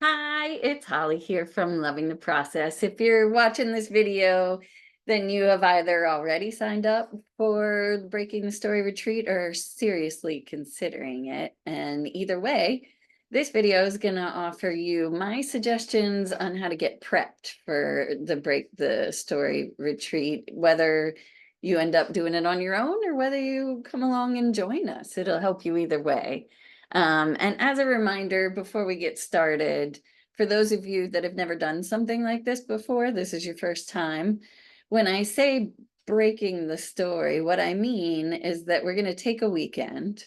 Hi, it's Holly here from Loving the Process. If you're watching this video, then you have either already signed up for the Breaking the Story retreat or seriously considering it. And either way, this video is going to offer you my suggestions on how to get prepped for the Break the Story retreat, whether you end up doing it on your own or whether you come along and join us. It'll help you either way. And as a reminder, before we get started, for those of you that have never done something like this before, this is your first time. When I say breaking the story, what I mean is that we're going to take a weekend,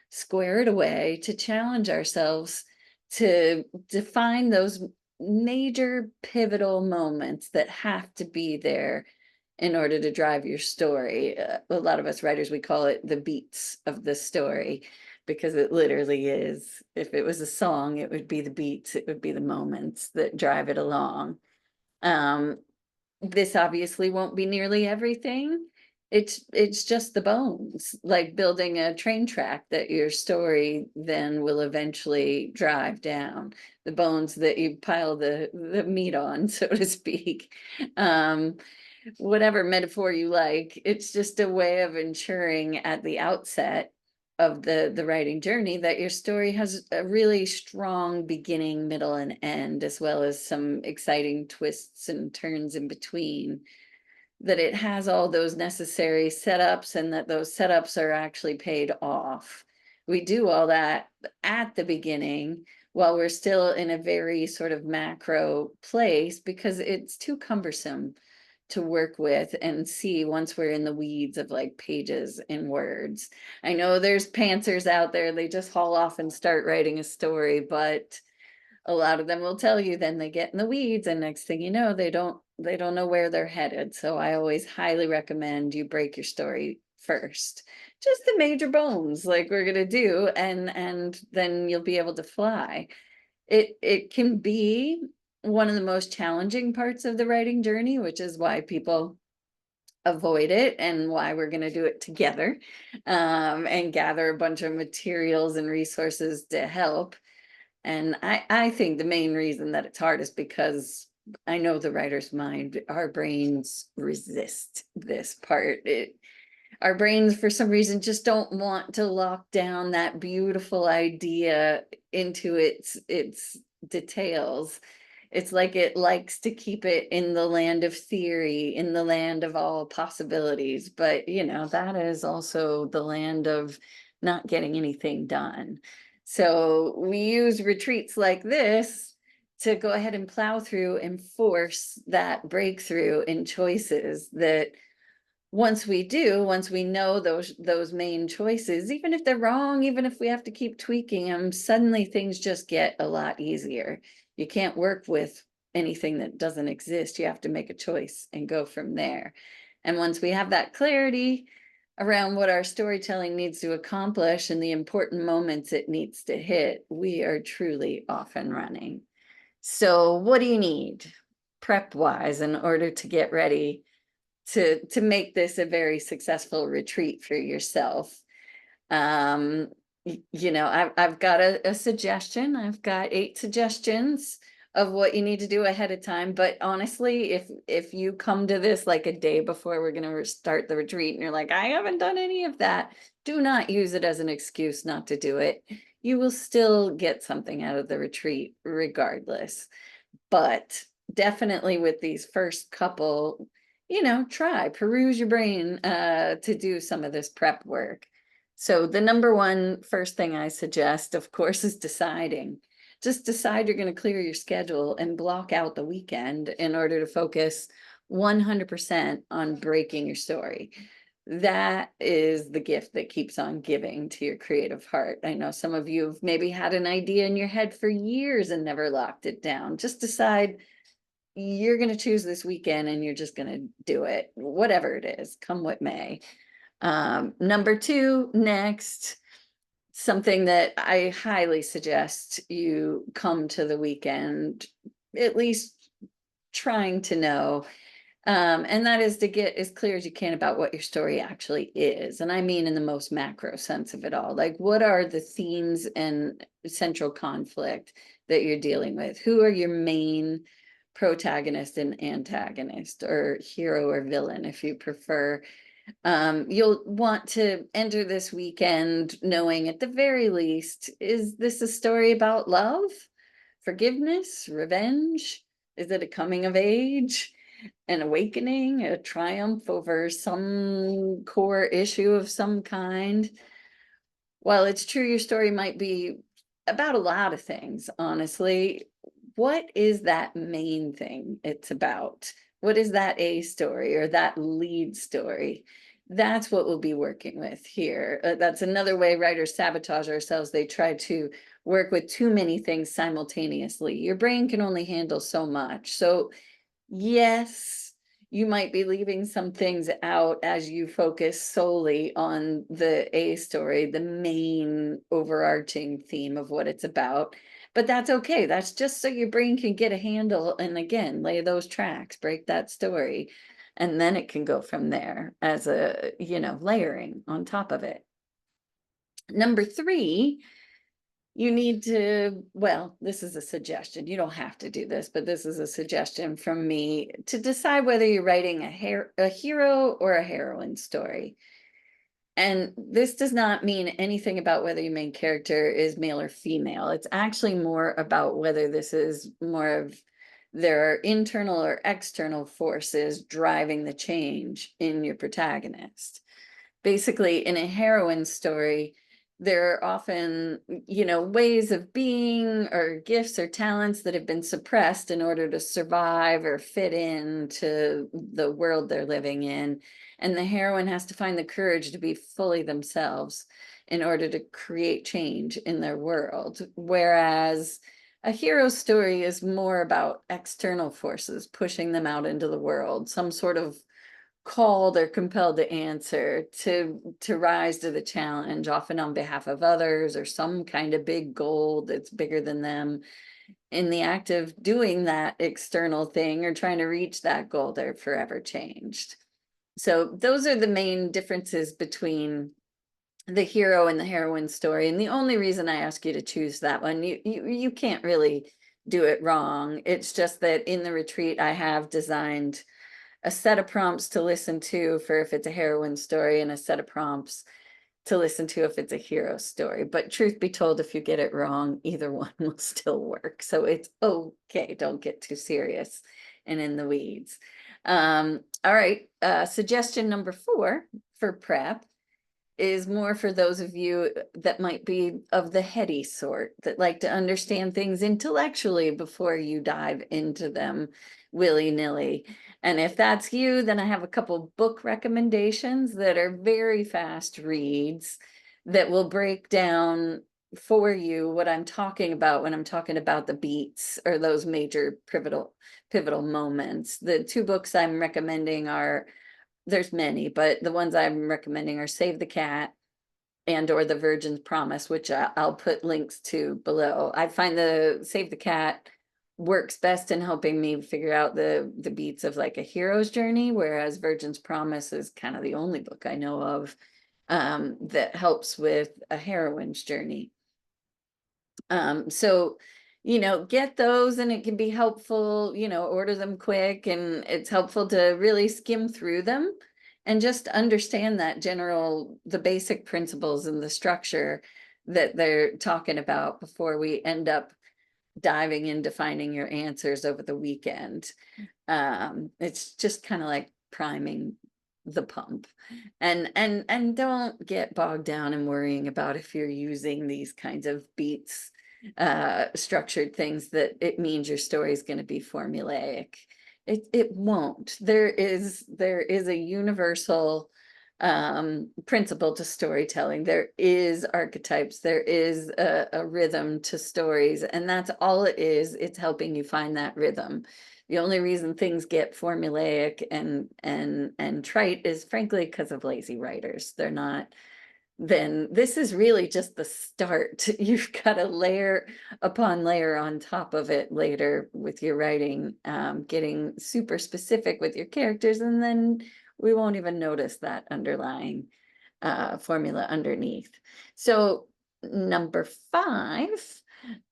square it away to challenge ourselves to define those major pivotal moments that have to be there in order to drive your story. A lot of us writers, we call it the beats of the story because it literally is. If it was a song, it would be the beats, it would be the moments that drive it along. Um, this obviously won't be nearly everything. It's just the bones, like building a train track that your story then will eventually drive down, the bones that you pile the meat on, so to speak. Um, Whatever metaphor you like, it's just a way of ensuring at the outset of the writing journey that your story has a really strong beginning, middle, and end, as well as some exciting twists and turns in between, that it has all those necessary setups and that those setups are actually paid off. We do all that at the beginning while we're still in a very sort of macro place because it's too cumbersome to work with and see once we're in the weeds of like pages and words. I know there's pantsers out there, they just haul off and start writing a story, but a lot of them will tell you then they get in the weeds and next thing you know they don't know where they're headed. So I always highly recommend you break your story first, just the major bones like we're going to do, and then you'll be able to fly. It can be one of the most challenging parts of the writing journey, which is why people avoid it and why we're going to do it together, and gather a bunch of materials and resources to help. And I think the main reason that it's hard is because I know the writer's mind, our brains resist this part. Our brains, for some reason, just don't want to lock down that beautiful idea into its details. It's like it likes to keep it in the land of theory, in the land of all possibilities. But, that is also the land of not getting anything done. So we use retreats like this to go ahead and plow through and force that breakthrough in choices that once we know those main choices, even if they're wrong, even if we have to keep tweaking them, suddenly things just get a lot easier. You can't work with anything that doesn't exist. You have to make a choice and go from there. And once we have that clarity around what our storytelling needs to accomplish and the important moments it needs to hit, we are truly off and running. So what do you need prep wise in order to get ready to make this a very successful retreat for yourself? um I've got a suggestion. I've got 8 suggestions of what you need to do ahead of time, but honestly, if you come to this like a day before we're going to start the retreat and you're like, I haven't done any of that, do not use it as an excuse not to do it. You will still get something out of the retreat regardless. But definitely with these first couple, try peruse your brain to do some of this prep work. So the number one first thing I suggest, of course, is deciding. Just decide you're going to clear your schedule and block out the weekend in order to focus 100% on breaking your story. That is the gift that keeps on giving to your creative heart. I know some of you have maybe had an idea in your head for years and never locked it down. Just decide you're going to choose this weekend and you're just going to do it, whatever it is, come what may. Number two, next, something that I highly suggest you come to the weekend, at least trying to know. And that is to get as clear as you can about what your story actually is. And I mean in the most macro sense of it all. Like, what are the themes and central conflict that you're dealing with? Who are your main protagonist and antagonist, or hero or villain, if you prefer? You'll want to enter this weekend knowing, at the very least, is this a story about love, forgiveness, revenge? Is it a coming of age, an awakening, a triumph over some core issue of some kind? While it's true your story might be about a lot of things, honestly, what is that main thing it's about? What is that A story or that lead story? That's what we'll be working with here. That's another way writers sabotage ourselves. They try to work with too many things simultaneously. Your brain can only handle so much. So yes, you might be leaving some things out as you focus solely on the A story, the main overarching theme of what it's about. But that's okay. That's just so your brain can get a handle and, again, lay those tracks, break that story, and then it can go from there as a, layering on top of it. Number 3, you need to, well, this is a suggestion. You don't have to do this, but this is a suggestion from me to decide whether you're writing a hero or a heroine story. And this does not mean anything about whether your main character is male or female. It's actually more about whether this is more of, there are internal or external forces driving the change in your protagonist. Basically, in a heroine story, there are often, ways of being or gifts or talents that have been suppressed in order to survive or fit into the world they're living in. And the heroine has to find the courage to be fully themselves in order to create change in their world. Whereas a hero story is more about external forces pushing them out into the world, some sort of called or compelled to answer, to rise to the challenge, often on behalf of others, or some kind of big goal that's bigger than them. In the act of doing that external thing or trying to reach that goal, they're forever changed. So those are the main differences between the hero and the heroine story. And the only reason I ask you to choose that one, you can't really do it wrong. It's just that in the retreat, I have designed a set of prompts to listen to for if it's a heroine story, and a set of prompts to listen to if it's a hero story. But truth be told, if you get it wrong, either one will still work. So it's okay. Don't get too serious and in the weeds. All right. Suggestion number 4 for prep is more for those of you that might be of the heady sort, that like to understand things intellectually before you dive into them willy-nilly. And if that's you, then I have a couple book recommendations that are very fast reads that will break down for you what I'm talking about when I'm talking about the beats or those major pivotal moments. The 2 books I'm recommending are, there's many, but the ones I'm recommending are Save the Cat and or The Virgin's Promise, which I'll put links to below. I find the Save the Cat works best in helping me figure out the beats of like a hero's journey, whereas Virgin's Promise is kind of the only book I know of that helps with a heroine's journey. So get those, and it can be helpful, order them quick, and it's helpful to really skim through them and just understand that the basic principles and the structure that they're talking about before we end up diving into finding your answers over the weekend. It's just kind of like priming the pump, and don't get bogged down in worrying about if you're using these kinds of beats, structured things, that it means your story is going to be formulaic. It won't. There is a universal principle to storytelling. There is archetypes, there is a rhythm to stories, and that's all it is. It's helping you find that rhythm. The only reason things get formulaic and trite is frankly because of lazy writers. They're not then this is really just the start. You've got a layer upon layer on top of it later with your writing, getting super specific with your characters, and then we won't even notice that underlying formula underneath. So number 5,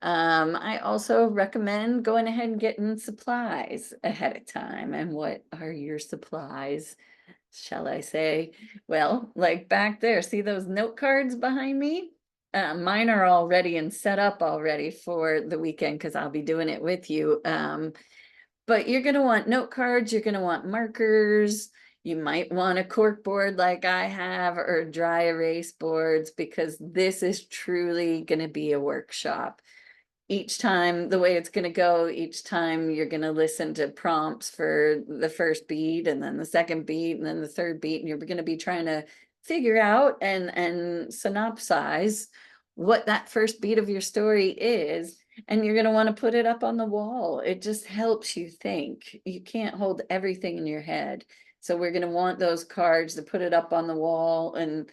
I also recommend going ahead and getting supplies ahead of time. And what are your supplies, shall I say? Well, like back there, see those note cards behind me? Mine are all ready and set up already for the weekend because I'll be doing it with you. But you're going to want note cards, you're going to want markers, you might want a cork board like I have, or dry erase boards, because this is truly going to be a workshop. Each time, the way it's going to go, each time you're going to listen to prompts for the first beat, and then the second beat, and then the third beat, and you're going to be trying to figure out and synopsize what that first beat of your story is. And you're going to want to put it up on the wall. It just helps you think. You can't hold everything in your head. So we're going to want those cards to put it up on the wall and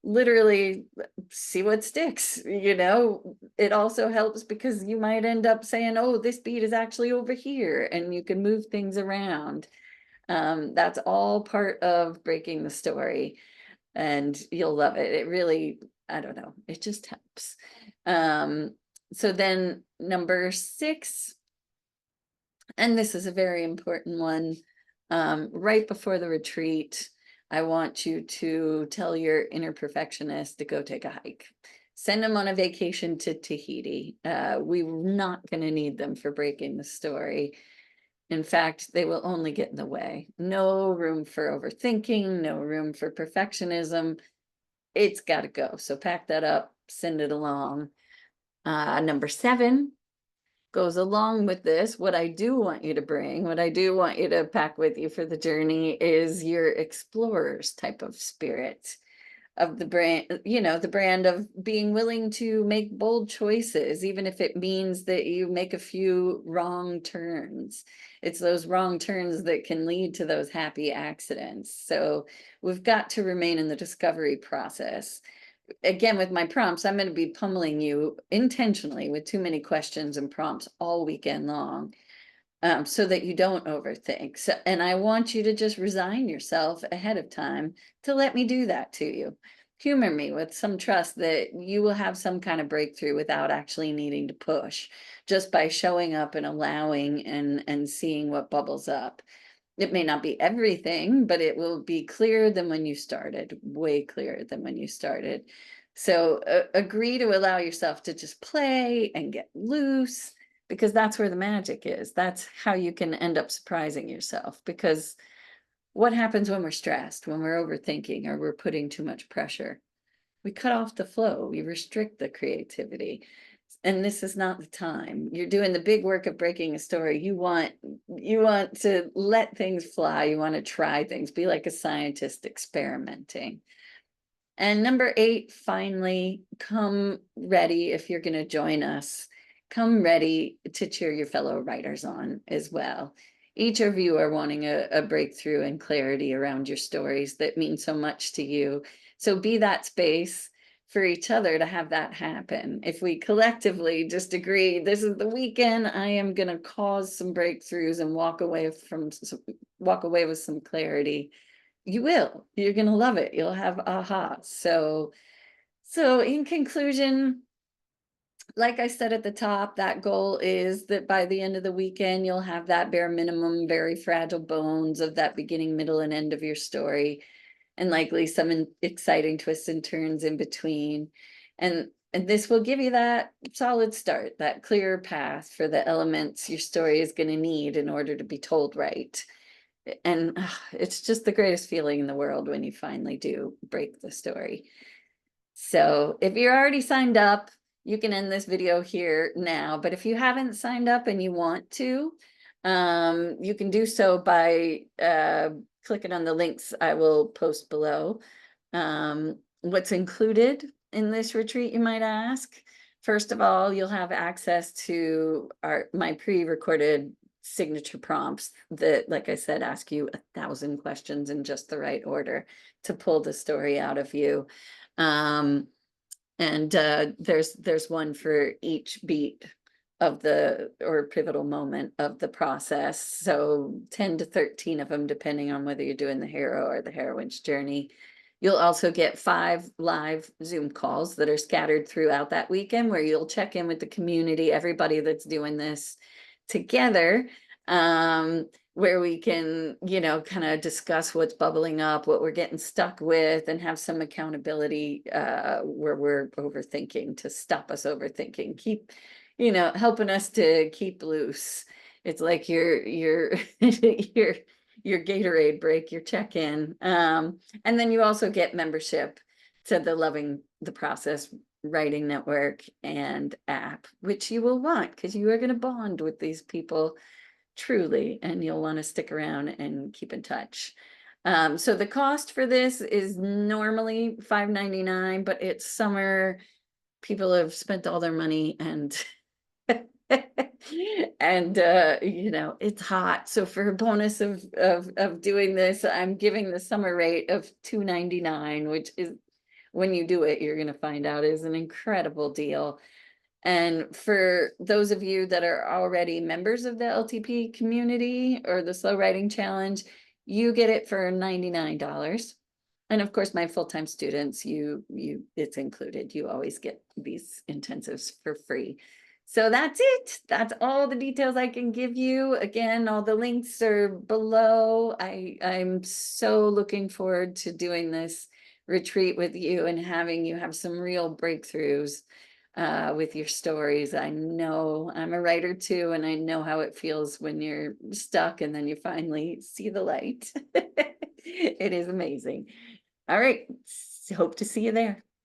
literally see what sticks. It also helps because you might end up saying, oh, this beat is actually over here, and you can move things around. That's all part of breaking the story, and you'll love it. It really, I don't know, it just helps. So then number 6, and this is a very important one, right before the retreat, I want you to tell your inner perfectionist to go take a hike. Send them on a vacation to Tahiti. We're not going to need them for breaking the story. In fact, they will only get in the way. No room for overthinking, no room for perfectionism. It's got to go. So pack that up, send it along. Number 7 goes along with this. What I do want you to bring, what I do want you to pack with you for the journey is your explorer's type of spirit, of the brand, the brand of being willing to make bold choices, even if it means that you make a few wrong turns. It's those wrong turns that can lead to those happy accidents. So we've got to remain in the discovery process. Again, with my prompts, I'm going to be pummeling you intentionally with too many questions and prompts all weekend long, so that you don't overthink. So, and I want you to just resign yourself ahead of time to let me do that to you. Humor me with some trust that you will have some kind of breakthrough without actually needing to push, just by showing up and allowing and seeing what bubbles up. It may not be everything, but it will be clearer than when you started, way clearer than when you started. So agree to allow yourself to just play and get loose, because that's where the magic is. That's how you can end up surprising yourself. Because what happens when we're stressed, when we're overthinking, or we're putting too much pressure? We cut off the flow, we restrict the creativity. And this is not the time. You're doing the big work of breaking a story. You want to let things fly. You want to try things, be like a scientist experimenting. And number 8, finally, come ready. If you're going to join us, come ready to cheer your fellow writers on as well. Each of you are wanting a breakthrough and clarity around your stories that mean so much to you. So be that space for each other to have that happen. If we collectively just agree, this is the weekend, I am going to cause some breakthroughs and walk away with some clarity, you will. You're going to love it. You'll have aha. So in conclusion, like I said at the top, that goal is that by the end of the weekend, you'll have that bare minimum, very fragile bones of that beginning, middle, and end of your story, and likely some exciting twists and turns in between. And this will give you that solid start, that clear path for the elements your story is going to need in order to be told right. And it's just the greatest feeling in the world when you finally do break the story. So if you're already signed up, you can end this video here now. But if you haven't signed up and you want to, you can do so by clicking on the links I will post below. What's included in this retreat, you might ask? First of all, you'll have access to my pre-recorded signature prompts that, like I said, ask you 1,000 questions in just the right order to pull the story out of you. And there's one for each beat of the or pivotal moment of the process. So 10 to 13 of them, depending on whether you're doing the hero or the heroine's journey. You'll also get 5 live Zoom calls that are scattered throughout that weekend where you'll check in with the community, everybody that's doing this together, where we can, kind of discuss what's bubbling up, what we're getting stuck with, and have some accountability where we're overthinking to stop us overthinking. Keep, helping us to keep loose. It's like your your Gatorade break, your check-in. And then you also get membership to the Loving the Process writing network and app, which you will want because you are going to bond with these people truly, and you'll want to stick around and keep in touch. So the cost for this is normally $5.99, but it's summer. People have spent all their money and and it's hot. So for a bonus of doing this, I'm giving the summer rate of $2.99, which is, when you do it, you're going to find out is an incredible deal. And for those of you that are already members of the LTP community or the Slow Writing Challenge, you get it for $99. And of course, my full-time students, it's included. You always get these intensives for free. So that's it. That's all the details I can give you. Again, all the links are below. I'm so looking forward to doing this retreat with you and having you have some real breakthroughs with your stories. I know I'm a writer too, and I know how it feels when you're stuck and then you finally see the light. It is amazing. All right, hope to see you there.